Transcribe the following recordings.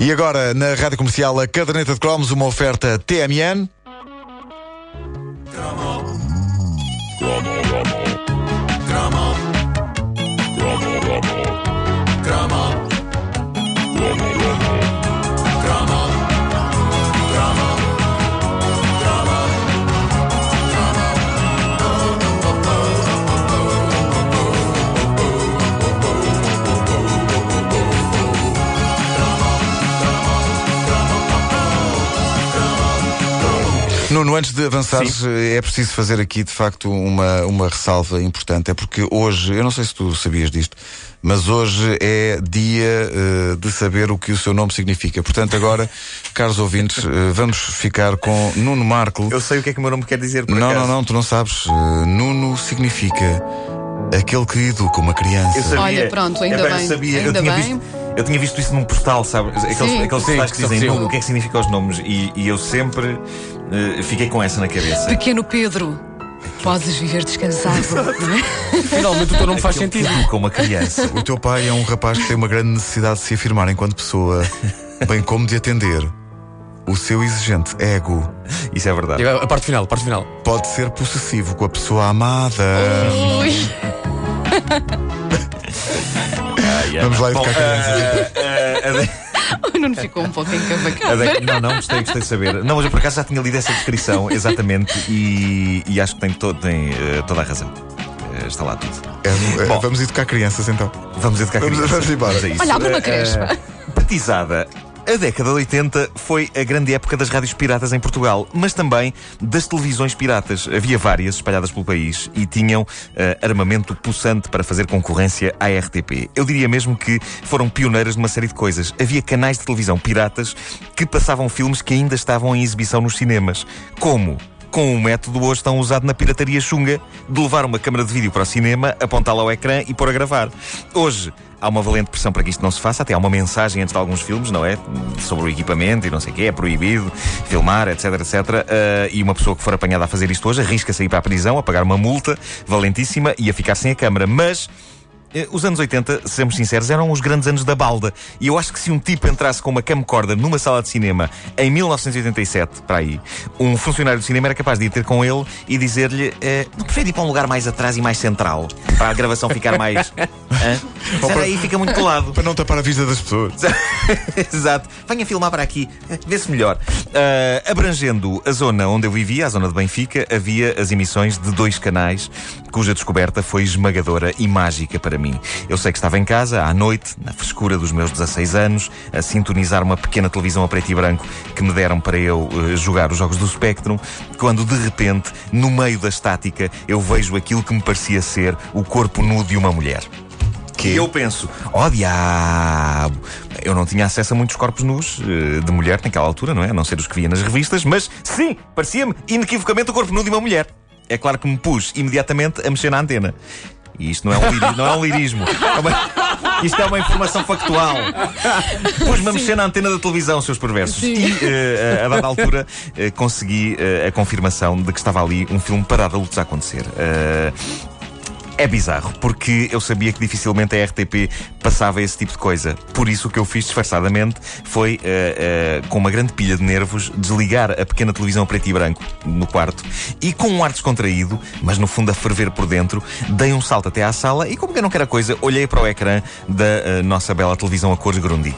E agora, na Rádio Comercial, a caderneta de cromos, uma oferta TMN. Nuno, antes de avançares, é preciso fazer aqui de facto uma ressalva importante. É porque hoje, eu não sei se tu sabias disto, mas hoje é dia de saber o que o seu nome significa. Portanto, agora, caros ouvintes, vamos ficar com Nuno Marco. Eu sei o que é que o meu nome quer dizer, por Não, acaso. não, tu não sabes. Nuno significa aquele que educa uma criança. Eu sabia. Olha, pronto, ainda bem. Eu sabia. Ainda bem. Eu tinha visto isso num postal, sabe? Aqueles postais que dizem sim. o que é que significa os nomes. E eu sempre fiquei com essa na cabeça. Pequeno Pedro, podes viver descansado, não é? Finalmente o teu nome faz Aquele que sentido. educa uma criança. O teu pai é um rapaz que tem uma grande necessidade de se afirmar enquanto pessoa, bem como de atender o seu exigente ego. Isso é verdade. E agora, a parte final. Pode ser possessivo com a pessoa amada. Ui. Vamos lá educar crianças. O Nuno ficou um pouco encavacado. Não, gostei de saber. Não, mas eu por acaso já tinha lido essa descrição, exatamente, e acho que tem toda a razão. Está lá tudo. Bom, Vamos educar crianças então. vamos educar crianças. Vamos embora. Vamos a isso. Olha, abre uma creche. Batizada, a década de 80 foi a grande época das rádios piratas em Portugal, mas também das televisões piratas. Havia várias espalhadas pelo país e tinham armamento possante para fazer concorrência à RTP. Eu diria mesmo que foram pioneiras numa série de coisas. Havia canais de televisão piratas que passavam filmes que ainda estavam em exibição nos cinemas. Como? Com um método hoje tão usado na pirataria chunga de levar uma câmara de vídeo para o cinema, apontá-la ao ecrã e pôr a gravar. Hoje há uma valente pressão para que isto não se faça, até há uma mensagem antes de alguns filmes, não é? Sobre o equipamento e não sei o quê, é proibido filmar, etc, etc. E uma pessoa que for apanhada a fazer isto hoje arrisca-se a ir para a prisão, a pagar uma multa valentíssima e a ficar sem a câmara. Mas os anos 80, sejamos sinceros, eram os grandes anos da balda. E eu acho que se um tipo entrasse com uma camcorder numa sala de cinema em 1987, para aí, um funcionário do cinema era capaz de ir ter com ele e dizer-lhe: não prefere ir para um lugar mais atrás e mais central, para a gravação ficar mais... Espera aí, fica muito colado. Para não tapar a vista das pessoas. Exato. Venha filmar para aqui, vê-se melhor. Abrangendo a zona onde eu vivia, a zona de Benfica, havia as emissões de 2 canais, cuja descoberta foi esmagadora e mágica para mim. Eu sei que estava em casa, à noite, na frescura dos meus 16 anos, a sintonizar uma pequena televisão a preto e branco que me deram para eu jogar os jogos do Spectrum, quando de repente, no meio da estática, eu vejo aquilo que me parecia ser o corpo nu de uma mulher. E eu penso, oh diabo, eu não tinha acesso a muitos corpos nus de mulher naquela altura, não é? A não ser os que via nas revistas, mas sim, parecia-me inequivocamente o corpo nu de uma mulher. É claro que me pus imediatamente a mexer na antena. E isto não é um lirismo. Isto é uma informação factual. Pus-me a mexer na antena da televisão, seus perversos. Sim. E a dada altura consegui a confirmação de que estava ali um filme para adultos a acontecer. É bizarro, porque eu sabia que dificilmente a RTP passava esse tipo de coisa. Por isso o que eu fiz disfarçadamente foi, com uma grande pilha de nervos, desligar a pequena televisão preto e branco no quarto e, com um ar descontraído, mas no fundo a ferver por dentro, dei um salto até à sala e, como quem não quer a coisa, olhei para o ecrã da nossa bela televisão a cores Grundig.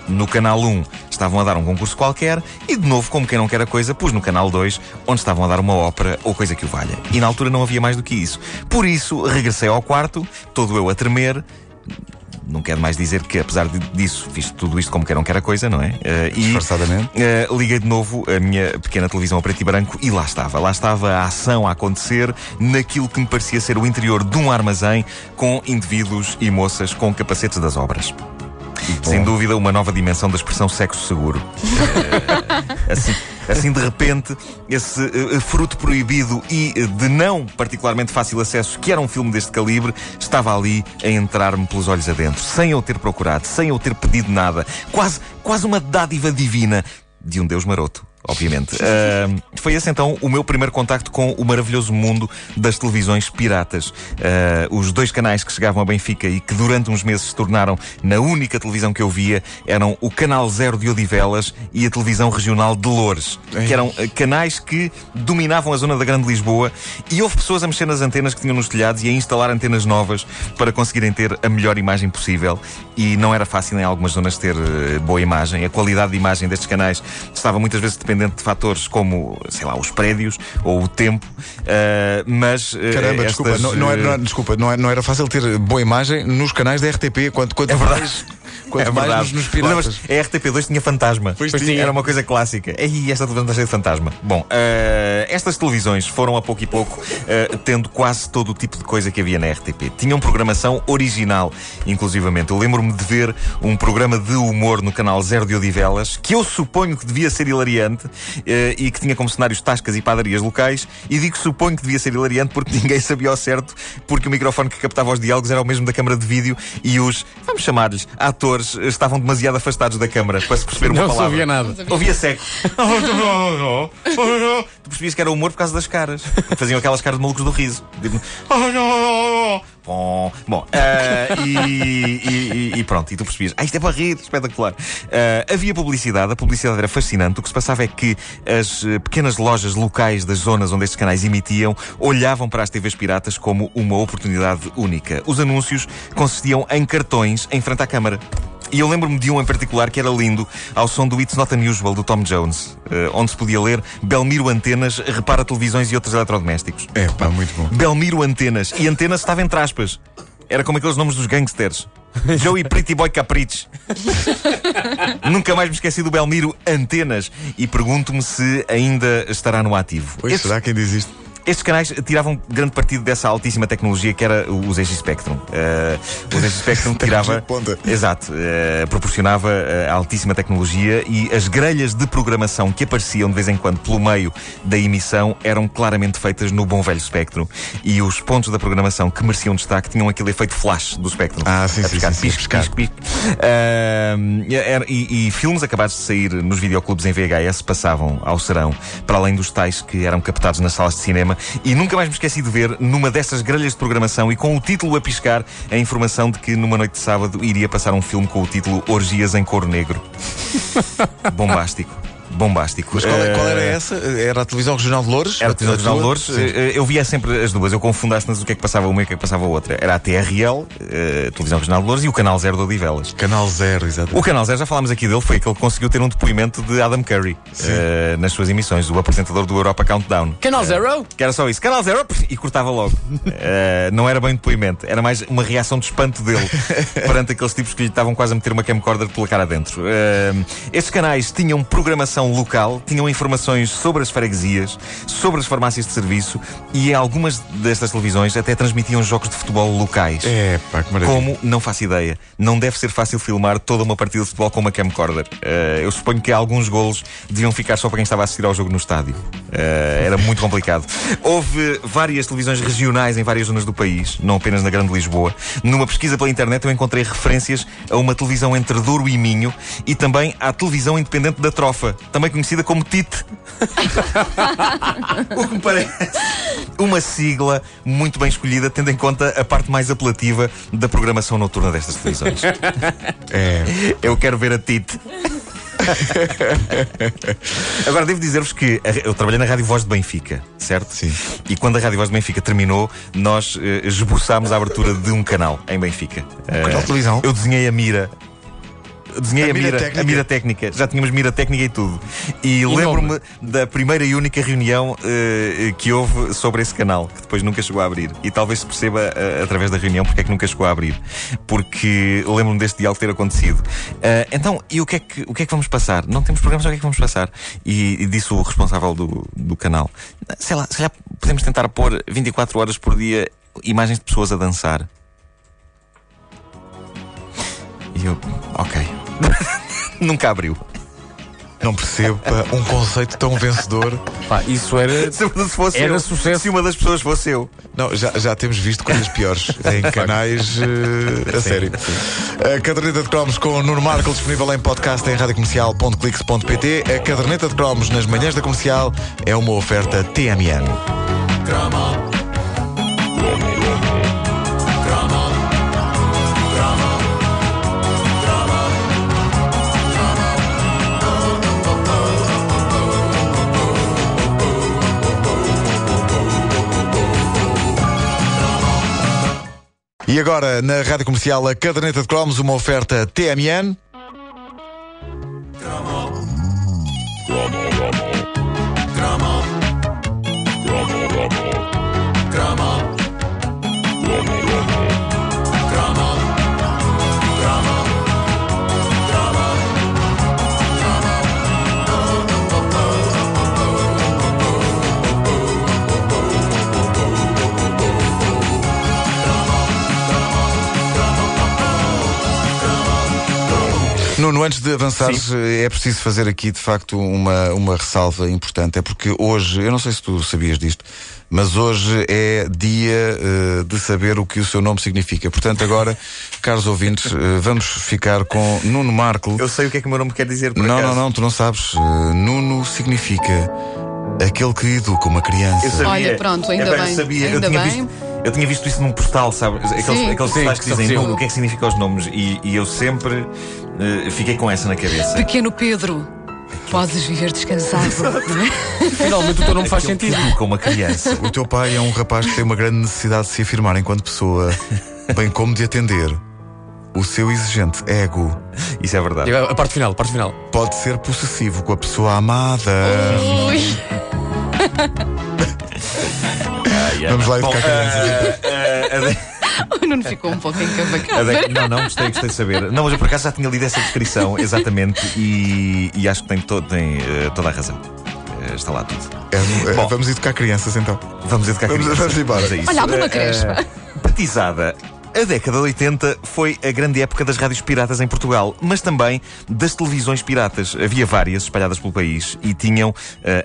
No canal 1 estavam a dar um concurso qualquer e, de novo, como quem não quer a coisa, pus no canal 2, onde estavam a dar uma ópera ou coisa que o valha. E na altura não havia mais do que isso. Por isso, regressei ao quarto, todo eu a tremer. Não quero mais dizer que, apesar disso, fiz tudo isto como quem não quer a coisa, não é? Disfarçadamente. Liguei de novo a minha pequena televisão a preto e branco e lá estava. Lá estava a ação a acontecer naquilo que me parecia ser o interior de um armazém com indivíduos e moças com capacetes das obras. Sem dúvida, uma nova dimensão da expressão sexo seguro. Assim, de repente, esse fruto proibido e de não particularmente fácil acesso, que era um filme deste calibre, estava ali a entrar-me pelos olhos adentro, sem eu ter procurado, sem eu ter pedido nada. Quase uma dádiva divina de um Deus maroto, obviamente. Foi esse então o meu primeiro contacto com o maravilhoso mundo das televisões piratas. Os 2 canais que chegavam a Benfica e que durante uns meses se tornaram na única televisão que eu via eram o Canal 0 de Odivelas e a televisão regional de Loures, que eram canais que dominavam a zona da Grande Lisboa, e houve pessoas a mexer nas antenas que tinham nos telhados e a instalar antenas novas para conseguirem ter a melhor imagem possível, e não era fácil em algumas zonas ter boa imagem. A qualidade de imagem destes canais estava muitas vezes dependente de fatores como, sei lá, os prédios ou o tempo, mas... Caramba, desculpa, não era fácil ter boa imagem nos canais da RTP, quanto é mais... É verdade. Nos piratas. A RTP2 tinha fantasma. Pois tinha. Era uma coisa clássica. E esta televisão está cheia de fantasma. Bom, estas televisões foram a pouco e pouco tendo quase todo o tipo de coisa que havia na RTP. Tinham programação original, inclusivamente. Eu lembro-me de ver um programa de humor no Canal 0 de Odivelas, que eu suponho que devia ser hilariante, e que tinha como cenários tascas e padarias locais. E digo suponho que devia ser hilariante porque ninguém sabia ao certo, porque o microfone que captava os diálogos era o mesmo da câmara de vídeo e os, vamos chamar-lhes, atores estavam demasiado afastados da câmara para se perceber uma palavra. Não se ouvia nada. Ouvia seco. Tu percebias que era humor por causa das caras. Faziam aquelas caras de malucos do riso. Bom, e pronto, e tu percebias, isto é para rir, espetacular. Havia publicidade, a publicidade era fascinante. O que se passava é que as pequenas lojas locais das zonas onde estes canais emitiam olhavam para as TVs piratas como uma oportunidade única. Os anúncios consistiam em cartões em frente à câmara. E eu lembro-me de um em particular que era lindo, ao som do It's Not Unusual, do Tom Jones, onde se podia ler: Belmiro Antenas repara televisões e outros eletrodomésticos. É pá, muito bom. Belmiro Antenas. E Antenas estava entre aspas. Era como aqueles nomes dos gangsters. Joey Pretty Boy Caprice. Nunca mais me esqueci do Belmiro Antenas. E pergunto-me se ainda estará no ativo. Pois, será que ainda existe? Estes canais tiravam grande partido dessa altíssima tecnologia que era o ZX Spectrum. O ZX Spectrum tirava... Exato. Proporcionava a altíssima tecnologia, e as grelhas de programação que apareciam de vez em quando pelo meio da emissão eram claramente feitas no bom velho Spectrum. E os pontos da programação que mereciam destaque tinham aquele efeito flash do Spectrum. Sim, piscar. E filmes acabados de sair nos videoclubes em VHS passavam ao serão, para além dos tais que eram captados nas salas de cinema. E nunca mais me esqueci de ver, numa dessas grelhas de programação e com o título a piscar, a informação de que numa noite de sábado iria passar um filme com o título Orgias em Couro Negro. Bombástico. Mas qual era essa? Era a televisão regional de Loures? Era a televisão regional de Loures. Eu via sempre as duas. Eu confundasse-nas o que é que passava uma e o que é que passava a outra. Era a TRL, televisão regional de Loures, e o Canal 0 de Odivelas. Canal 0, exatamente. O Canal 0, já falámos aqui dele, foi aquele que conseguiu ter um depoimento de Adam Curry nas suas emissões, o apresentador do Europa Countdown. Canal 0? Que era só isso. Canal 0, e cortava logo. Não era bem um depoimento, era mais uma reação de espanto dele perante aqueles tipos que lhe estavam quase a meter uma camcorder pela cara dentro. Estes canais tinham programação local, tinham informações sobre as freguesias, sobre as farmácias de serviço, e algumas destas televisões até transmitiam jogos de futebol locais. Pá, que maravilha. Como? Não faço ideia. Não deve ser fácil filmar toda uma partida de futebol com uma camcorder. Eu suponho que alguns golos deviam ficar só para quem estava a assistir ao jogo no estádio. Era muito complicado. Houve várias televisões regionais em várias zonas do país, não apenas na Grande Lisboa. Numa pesquisa pela internet eu encontrei referências a uma televisão entre Douro e Minho, e também à televisão independente da Trofa, também conhecida como TIT. O que me parece uma sigla muito bem escolhida, tendo em conta a parte mais apelativa da programação noturna destas televisões. Eu quero ver a TIT. Agora, devo dizer-vos que eu trabalhei na Rádio Voz de Benfica, certo? Sim. E quando a Rádio Voz de Benfica terminou, nós esboçámos a abertura de um canal em Benfica. Canal de televisão? Eu desenhei a mira. Desenhei A mira técnica. Já tínhamos mira técnica e tudo. E lembro-me da primeira e única reunião que houve sobre esse canal, que depois nunca chegou a abrir. E talvez se perceba através da reunião porque é que nunca chegou a abrir. Porque lembro-me deste diálogo ter acontecido. Então, e o que é que vamos passar? Não temos programas, o que é que vamos passar? E disse o responsável do canal: sei lá, se calhar podemos tentar pôr 24 horas por dia imagens de pessoas a dançar. E eu, ok. Nunca abriu. Não percebo, pá, um conceito tão vencedor. Pá, isso era sucesso. Se uma das pessoas fosse eu. Não, já temos visto coisas piores em canais a sério. A caderneta de cromos com o Nuno Marco, disponível em podcast em radiocomercial.clix.pt. A caderneta de cromos nas manhãs da Comercial é uma oferta TMN. E agora, na Rádio Comercial, a caderneta de cromos, uma oferta TMN. Nuno, antes de avançares, é preciso fazer aqui de facto uma ressalva importante. É porque hoje, eu não sei se tu sabias disto, mas hoje é dia de saber o que o seu nome significa. Portanto, agora, caros ouvintes, vamos ficar com Nuno Marco. Eu sei o que é que o meu nome quer dizer, por Não, acaso. não, tu não sabes. Nuno significa aquele que educa uma criança. Eu sabia. Olha, pronto, ainda Epá, eu bem, sabia. ainda bem. Eu tinha visto isso num postal, sabe? Aqueles postais que dizem sim. Nuno, o que é que significa os nomes. E eu sempre fiquei com essa na cabeça. Pequeno Pedro, podes viver descansado, não é? Finalmente o teu nome faz Aquele que sentido. educa uma criança. O teu pai é um rapaz que tem uma grande necessidade de se afirmar enquanto pessoa, bem como de atender o seu exigente ego. Isso é verdade. E agora, a parte final. Pode ser possessivo com a pessoa amada. Ui. Vamos lá educar crianças. O Nuno ficou um pouco encavacado. Não, gostei de saber. Não, mas eu por acaso já tinha lido essa descrição, exatamente, e acho que tem toda a razão. Está lá tudo. Bom, Vamos educar crianças então. vamos educar crianças. Vamos embora. Vamos a isso. Olha, abre uma creche. Batizada, a década de 80 foi a grande época das rádios piratas em Portugal, mas também das televisões piratas. Havia várias espalhadas pelo país e tinham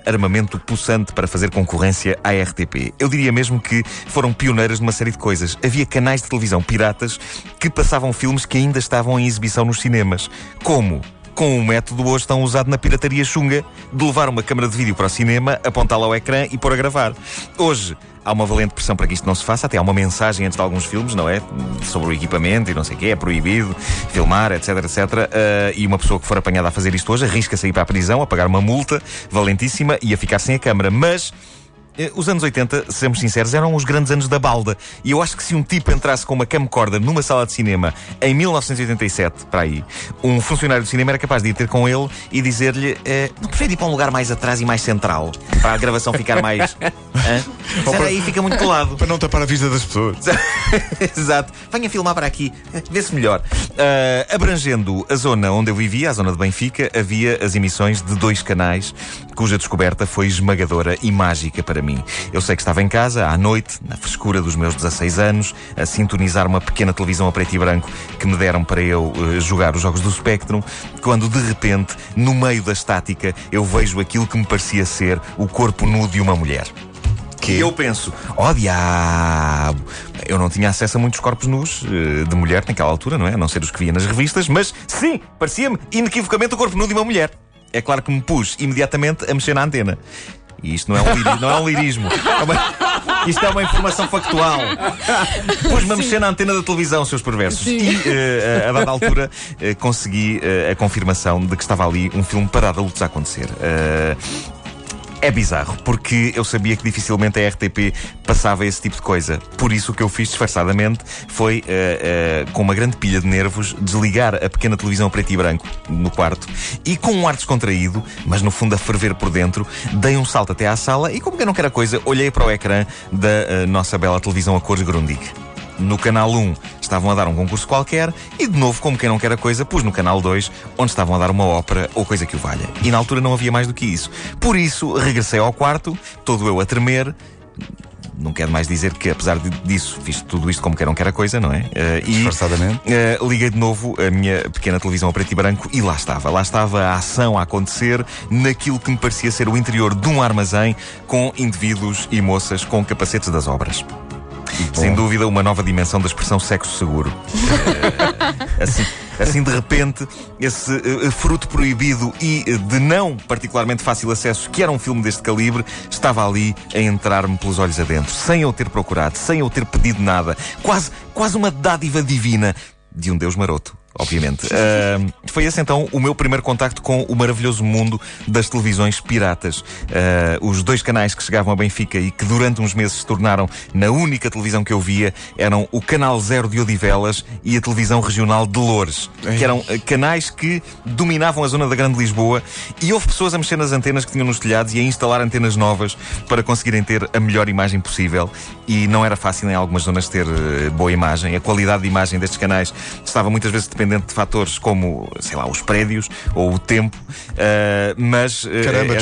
armamento possante para fazer concorrência à RTP. Eu diria mesmo que foram pioneiras numa série de coisas. Havia canais de televisão piratas que passavam filmes que ainda estavam em exibição nos cinemas. Como? Com um método hoje tão usado na pirataria chunga de levar uma câmara de vídeo para o cinema, apontá-la ao ecrã e pôr a gravar. Hoje há uma valente pressão para que isto não se faça, até há uma mensagem antes de alguns filmes, não é? Sobre o equipamento e não sei o quê, é proibido filmar, etc, etc. E uma pessoa que for apanhada a fazer isto hoje arrisca-se a ir para a prisão, a pagar uma multa valentíssima e a ficar sem a câmara. Mas os anos 80, sejamos sinceros, eram os grandes anos da balda. E eu acho que se um tipo entrasse com uma camcorder numa sala de cinema em 1987, para aí, um funcionário de cinema era capaz de ir ter com ele e dizer-lhe: não prefere ir para um lugar mais atrás e mais central, para a gravação ficar mais... Será aí, fica muito colado. Para não tapar a vista das pessoas. Exato. Venha filmar para aqui, vê-se melhor. Abrangendo a zona onde eu vivia, a zona de Benfica, havia as emissões de 2 canais, cuja descoberta foi esmagadora e mágica para mim. Eu sei que estava em casa, à noite, na frescura dos meus 16 anos, a sintonizar uma pequena televisão a preto e branco que me deram para eu jogar os jogos do Spectrum, quando de repente, no meio da estática, eu vejo aquilo que me parecia ser o corpo nu de uma mulher. E eu penso, oh diabo, eu não tinha acesso a muitos corpos nus de mulher naquela altura, não é? A não ser os que via nas revistas, mas sim, parecia-me inequivocamente o corpo nu de uma mulher. É claro que me pus imediatamente a mexer na antena. E isto não é um lirismo. Isto é uma informação factual. Pus-me a mexer na antena da televisão, seus perversos. Sim. E a dada altura consegui a confirmação de que estava ali um filme para adultos a acontecer. É bizarro, porque eu sabia que dificilmente a RTP passava esse tipo de coisa. Por isso o que eu fiz disfarçadamente foi, com uma grande pilha de nervos, desligar a pequena televisão a preto e branco no quarto e, com um ar descontraído, mas no fundo a ferver por dentro, dei um salto até à sala e, como que eu não quero a coisa, olhei para o ecrã da nossa bela televisão a cores Grundig. No canal 1 estavam a dar um concurso qualquer e, de novo, como quem não quer a coisa, pus no canal 2, onde estavam a dar uma ópera ou coisa que o valha. E na altura não havia mais do que isso. Por isso, regressei ao quarto, todo eu a tremer, Não quero mais dizer que, apesar disso, fiz tudo isto como quer não quer a coisa, não é? Disfarçadamente. Liguei de novo a minha pequena televisão a preto e branco e lá estava a ação a acontecer naquilo que me parecia ser o interior de um armazém com indivíduos e moças com capacetes das obras. Sem dúvida, uma nova dimensão da expressão sexo seguro. Assim, de repente, esse fruto proibido e de não particularmente fácil acesso, que era um filme deste calibre, estava ali a entrar-me pelos olhos adentro, sem eu ter procurado, sem eu ter pedido nada. Quase uma dádiva divina de um Deus maroto. Obviamente. Foi esse então o meu primeiro contacto com o maravilhoso mundo das televisões piratas. Os 2 canais que chegavam a Benfica e que durante uns meses se tornaram na única televisão que eu via eram o Canal 0 de Odivelas e a televisão regional de Loures, que eram canais que dominavam a zona da Grande Lisboa, e houve pessoas a mexer nas antenas que tinham nos telhados e a instalar antenas novas para conseguirem ter a melhor imagem possível, e não era fácil em algumas zonas ter boa imagem. A qualidade de imagem destes canais estava muitas vezes dependente de fatores como, sei lá, os prédios ou o tempo, mas... Caramba,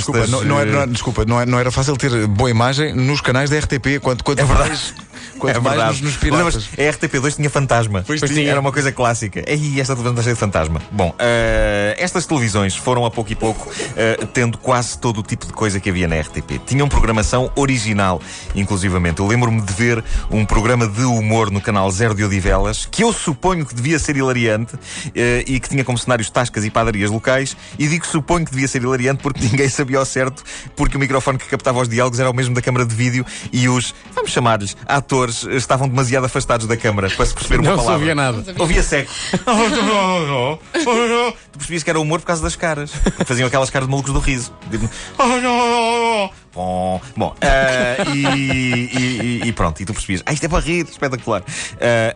desculpa, não era fácil ter boa imagem nos canais da RTP, quanto é verdade. Quanto mais nos piratas. A RTP2 tinha fantasma. Pois tinha. Era uma coisa clássica. E esta televisão está cheia de fantasma. Bom, estas televisões foram a pouco e pouco tendo quase todo o tipo de coisa que havia na RTP. Tinham programação original, inclusivamente. Eu lembro-me de ver um programa de humor no Canal 0 de Odivelas, que eu suponho que devia ser hilariante, e que tinha como cenários tascas e padarias locais. E digo suponho que devia ser hilariante porque ninguém sabia ao certo, porque o microfone que captava os diálogos era o mesmo da câmara de vídeo e os, vamos chamar-lhes, atores estavam demasiado afastados da câmara para se perceber uma palavra. Não ouvia nada. Ouvia seco. Tu percebias que era humor por causa das caras. Faziam aquelas caras de malucos do riso. Bom, e pronto, e tu percebias, isto é para rir, espetacular.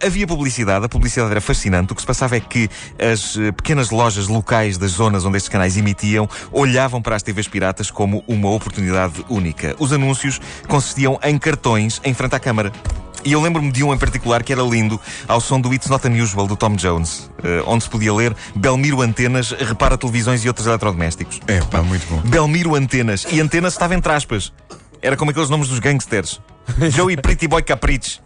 Havia publicidade, a publicidade era fascinante. O que se passava é que as pequenas lojas locais das zonas onde estes canais emitiam olhavam para as TVs piratas como uma oportunidade única. Os anúncios consistiam em cartões em frente à câmara. E eu lembro-me de um em particular que era lindo, ao som do It's Not Unusual, do Tom Jones, onde se podia ler: Belmiro Antenas repara televisões e outros eletrodomésticos. Muito bom. Belmiro Antenas. E Antenas estava entre aspas. Era como aqueles nomes dos gangsters. Joey Pretty Boy Caprice.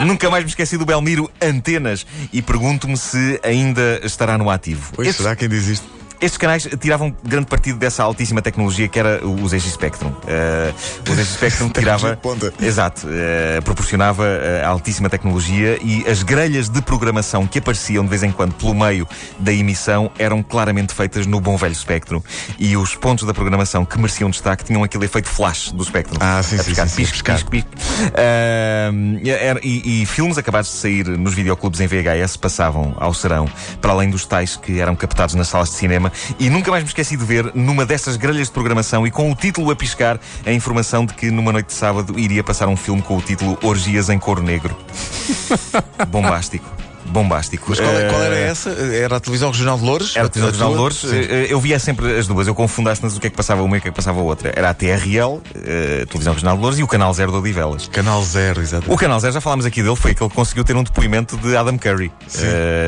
Nunca mais me esqueci do Belmiro Antenas. E pergunto-me se ainda estará no ativo. Pois, será quem diz isto? Estes canais tiravam grande partido dessa altíssima tecnologia que era o ZX Spectrum. O ZX Spectrum tirava... Exato. Proporcionava a altíssima tecnologia, e as grelhas de programação que apareciam de vez em quando pelo meio da emissão eram claramente feitas no bom velho Spectrum. E os pontos da programação que mereciam destaque tinham aquele efeito flash do Spectrum. Sim. Pisco. E filmes acabados de sair nos videoclubes em VHS passavam ao serão, para além dos tais que eram captados nas salas de cinema. E nunca mais me esqueci de ver, numa dessas grelhas de programação e com o título a piscar, a informação de que numa noite de sábado iria passar um filme com o título Orgias em Couro Negro. Bombástico. Mas qual era essa? Era a televisão regional de Loures? Era a televisão regional de Loures. Eu via sempre as duas. Eu confundo às vezes o que é que passava uma e o que é que passava a outra. Era a TRL, televisão regional de Loures, e o Canal 0 de Odivelas. Canal 0, exatamente. O Canal 0, já falámos aqui dele, foi aquele que conseguiu ter um depoimento de Adam Curry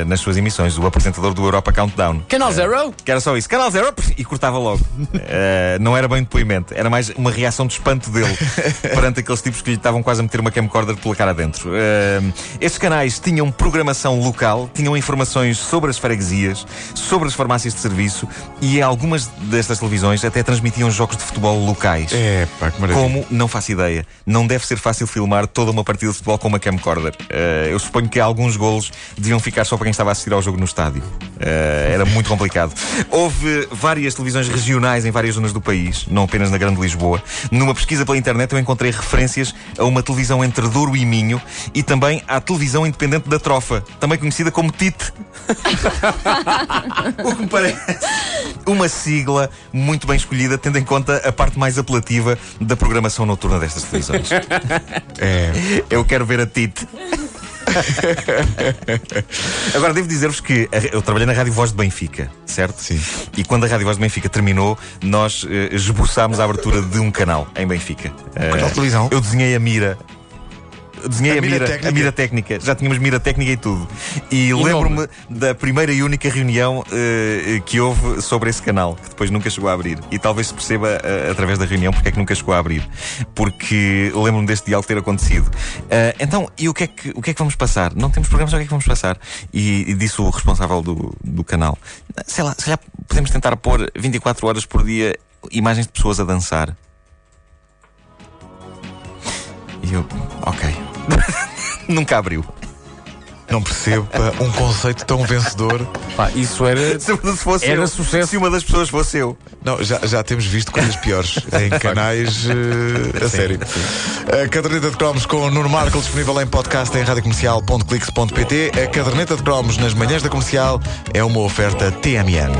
nas suas emissões, o apresentador do Europa Countdown. Canal 0? Que era só isso. Canal 0, e cortava logo. Não era bem depoimento, era mais uma reação de espanto dele perante aqueles tipos que lhe estavam quase a meter uma camcorder pela cara dentro. Estes canais tinham programação local, tinham informações sobre as freguesias, sobre as farmácias de serviço, e algumas destas televisões até transmitiam jogos de futebol locais. Que maravilha. Como? Não faço ideia. Não deve ser fácil filmar toda uma partida de futebol com uma camcorder. Eu suponho que alguns golos deviam ficar só para quem estava a assistir ao jogo no estádio. Era muito complicado. Houve várias televisões regionais em várias zonas do país, não apenas na Grande Lisboa. Numa pesquisa pela internet eu encontrei referências a uma televisão entre Douro e Minho, e também à televisão independente da Trofa, também conhecida como TIT. O que me parece uma sigla muito bem escolhida, tendo em conta a parte mais apelativa da programação noturna destas televisões. Eu quero ver a TIT. Agora, devo dizer-vos que eu trabalhei na Rádio Voz de Benfica, certo? Sim. E quando a Rádio Voz de Benfica terminou, nós esboçámos a abertura de um canal em Benfica. Canal de televisão? Eu desenhei a mira desenhei a mira técnica. Já tínhamos mira técnica e tudo. E lembro-me da primeira e única reunião que houve sobre esse canal, que depois nunca chegou a abrir. E talvez se perceba através da reunião porque é que nunca chegou a abrir. Porque lembro-me deste diálogo ter acontecido. Então, e o que é que vamos passar? Não temos programas, o que é que vamos passar? E disse o responsável do canal: sei lá, se calhar podemos tentar pôr 24 horas por dia imagens de pessoas a dançar. E eu, ok. Nunca abriu. Não percebo, pá, um conceito tão vencedor. Pá, isso era sucesso. Se uma das pessoas fosse eu. Não, já temos visto coisas piores em canais a sério. A caderneta de cromos com o Nuno Marco, disponível em podcast em radiocomercial.clix.pt. A caderneta de cromos nas manhãs da Comercial é uma oferta TMN.